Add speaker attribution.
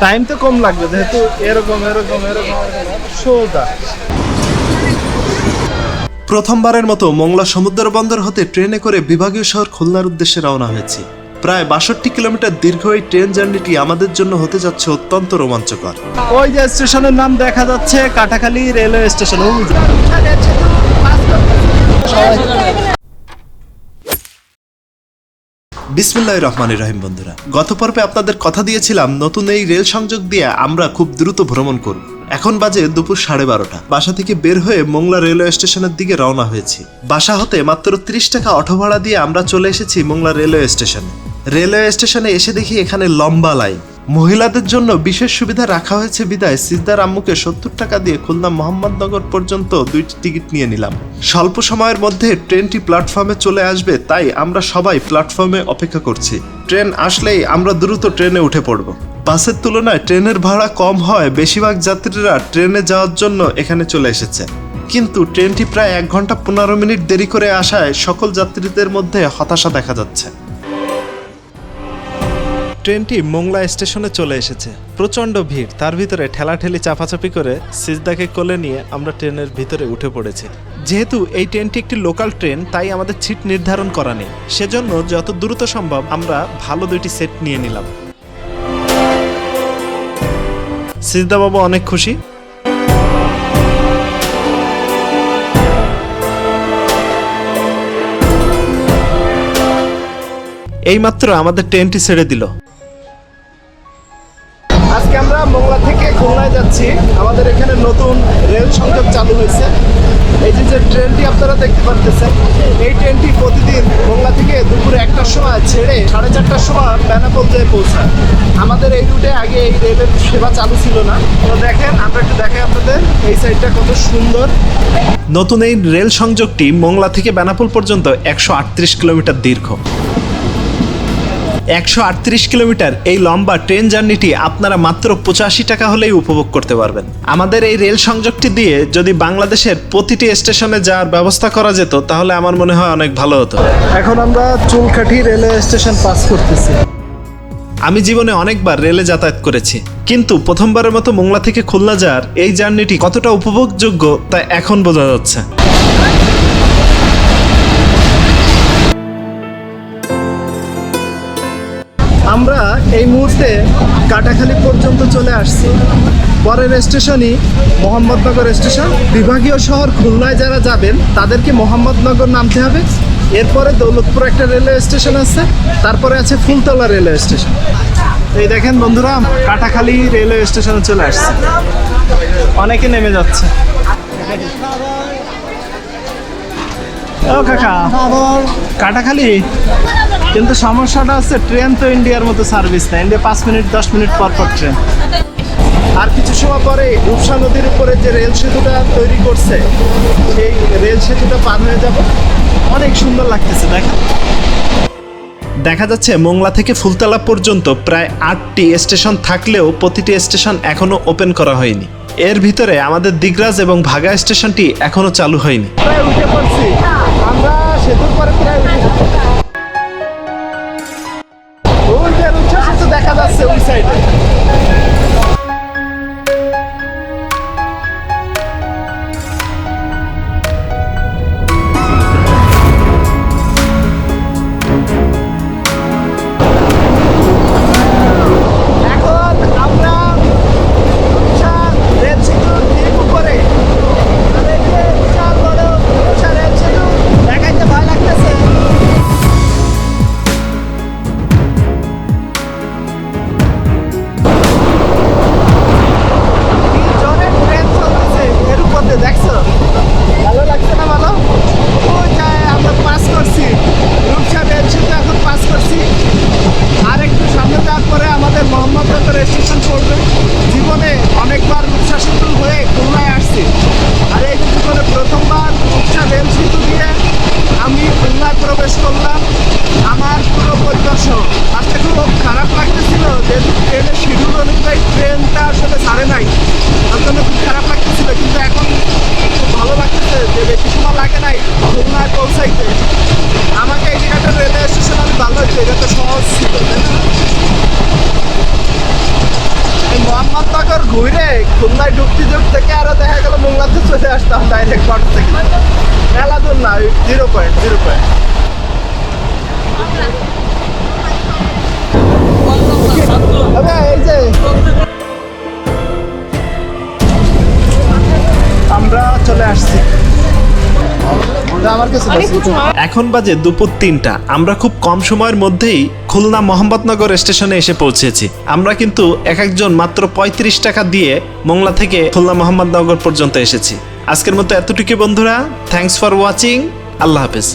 Speaker 1: Time তো কম লাগবে যেহেতু এরকম এরকম এরকম সোজা।
Speaker 2: প্রথমবারের মতো মংলা সমুদ্র বন্দর হতে ট্রেনে করে বিভাগীয় শহর খুলনার উদ্দেশ্যে রওনা হয়েছি। প্রায় ৬২ কিলোমিটার দীর্ঘ এই ট্রেন জার্নিটি আমাদের জন্য হতে যাচ্ছে অত্যন্ত রোমাঞ্চকর।
Speaker 1: ওই যে স্টেশনের নাম দেখা যাচ্ছে কাটাখালী রেলওয়ে স্টেশন।
Speaker 2: বিসমিল্লাহির রহমানির রহিম। বন্ধুরা, গত পর্বে আপনাদের কথা দিয়েছিলাম নতুন এই রেল সংযোগ দিয়ে আমরা খুব দ্রুত ভ্রমণ করব। এখন বাজে দুপুর 12:30। বাসা থেকে বের হয়ে মংলা রেলওয়ে স্টেশনের দিকে রওনা হয়েছি। বাসা হতে মাত্র 30 টাকা অটো ভাড়া দিয়ে আমরা চলে এসেছি মংলা রেলওয়ে স্টেশনে। রেলওয়ে স্টেশনে এসে দেখি এখানে লম্বা লাইন। মহিলাদের জন্য বিশেষ সুবিধা রাখা হয়েছে বিদায় সিজদার আম্মুকে 70 টাকা দিয়ে খুলনা মোহাম্মদনগর পর্যন্ত 2টি টিকিট নিয়ে নিলাম। স্বল্প সময়ের মধ্যে ট্রেনটি প্ল্যাটফর্মে চলে আসবে, তাই আমরা সবাই প্ল্যাটফর্মে অপেক্ষা করছি। ট্রেন আসলেই আমরা দ্রুত ট্রেনে উঠে পড়ব। বাসের তুলনায় ট্রেনের ভাড়া কম হয় বেশিরভাগ যাত্রীরা ট্রেনে যাওয়ার জন্য এখানে চলে এসেছে। কিন্তু ট্রেনটি প্রায় 1 ঘন্টা 15 মিনিট দেরি করে আসায় সকল যাত্রীদের মধ্যে হতাশা দেখা যাচ্ছে। ট্রেনটি মংলা স্টেশনে চলে এসেছে। প্রচণ্ড ভিড়, তার ভিতরে ঠেলাঠেলি চাপাচাপি করে সিজদাকে কোলে নিয়ে আমরা ট্রেনের ভিতরে উঠে পড়েছি। যেহেতু এই ট্রেনটি একটি লোকাল ট্রেন, তাই আমাদের সিট নির্ধারণ করা নেই। সেজন্য যত দ্রুত সম্ভব আমরা ভালো 2টি সেট নিয়ে নিলাম। সিজদা বাবু অনেক খুশি। এইমাত্র আমাদের ট্রেনটি ছেড়ে দিল।
Speaker 1: আজকে আমরা মংলা থেকে খুলনায় যাচ্ছি। আমাদের এখানে নতুন রেল সংযোগ চালু হয়েছে। এই যে ট্রেনটি আপনারা দেখতে পাচ্ছেন, এই ট্রেনটি প্রতিদিন মংলা থেকে দুপুরে 1টার সময় ছেড়ে 4:30টার সময় বেনাপোল যেয়ে পৌঁছায়। আমাদের এই রুটে আগে এই রেলের সেবা চালু ছিল না। তো দেখেন, আমরা একটু দেখাই আপনাদের এই সাইডটা কত সুন্দর।
Speaker 2: নতুন এই রেল সংযোগটি মংলা থেকে বেনাপোল পর্যন্ত 138 কিলোমিটার দীর্ঘ। 138 কিলোমিটার এই লম্বা ট্রেন জার্নিটি আপনারা মাত্র 85 টাকা হলেই উপভোগ করতে পারবেন। আমাদের এই রেল সংযোগটি দিয়ে যদি বাংলাদেশের প্রতিটি স্টেশনে যাওয়ার ব্যবস্থা করা যেত তাহলে আমার মনে হয় অনেক ভালো হতো।
Speaker 1: এখন আমরা চুলকাঠি রেলওয়ে স্টেশন পাস করতেছি।
Speaker 2: আমি জীবনে অনেকবার রেলে যাতায়াত করেছি, কিন্তু প্রথমবারের মতো মংলা থেকে খুলনা যাওয়ার এই জার্নিটি কতটা উপভোগযোগ্য তা এখন বোঝা যাচ্ছে।
Speaker 1: আমরা এই মুহূর্তে কাটাখালী পর্যন্ত চলে আসছি। পরের স্টেশনই মোহাম্মদনগর স্টেশন। বিভাগীয় শহর খুলনায় যারা যাবেন তাদেরকে মোহাম্মদনগর নামতে হবে। এরপরে দৌলতপুর একটা রেলওয়ে স্টেশন আছে, তারপরে আছে ফুলতলা রেলওয়ে স্টেশন। এই দেখেন বন্ধুরা, কাটাখালী রেলওয়ে স্টেশনে চলে আসছে। অনেকে নেমে যাচ্ছে। ও কাকা, কাটাখালী। কিন্তু সমস্যাটা হচ্ছে ট্রেন তো ইন্ডিয়ার মতো সার্ভিস না। ইন্ডিয়া 5 মিনিট 10 মিনিট পর পর ট্রেন। আর কিছু সময় পরে রূপসা নদীর উপরে যে রেল সেতুটা তৈরি করছে, সেই রেল সেতুটা পার হয়ে যাব। অনেক সুন্দর লাগতেছে।
Speaker 2: দেখা যাচ্ছে মংলা থেকে ফুলতলা পর্যন্ত প্রায় 8টি স্টেশন থাকলেও প্রতিটি স্টেশন এখনো ওপেন করা হয়নি। এর ভিতরে আমাদের দিগরাজ এবং ভাগা স্টেশনটি এখনো চালু হয়নি।
Speaker 1: প্রায় উঠে পড়ছি আমরা সেতুর পরে, প্রায় উঠে পড়ছি। ওই যে রূপসা সেতু দেখা যাচ্ছে ওই সাইডে। আমাকে এই জায়গাটা রেলওয়ে স্টেশন আমি ভালো হচ্ছে, এটা তো সহজ ছিল। ঘুরে খুলনায় ঢুকতে থেকে আরো দেখা গেল মোংলাতে চলে আসতাম ডাইরেক্ট অটো থেকে। মেলা দূর না, 0.0 এই যে আমরা চলে আসছি। আমার কাছে
Speaker 2: এখন বাজে দুপুর 3টা। আমরা খুব কম সময়ের মধ্যেই খুলনা মোহাম্মদনগর স্টেশনে এসে পৌঁছেছি। আমরা কিন্তু এক একজন মাত্র 35 টাকা দিয়ে মোংলা থেকে খুলনা মোহাম্মদনগর পর্যন্ত এসেছি। আজকের মতো এতটুকু বন্ধুরা, থ্যাঙ্কস ফর ওয়াচিং। আল্লাহ হাফেজ।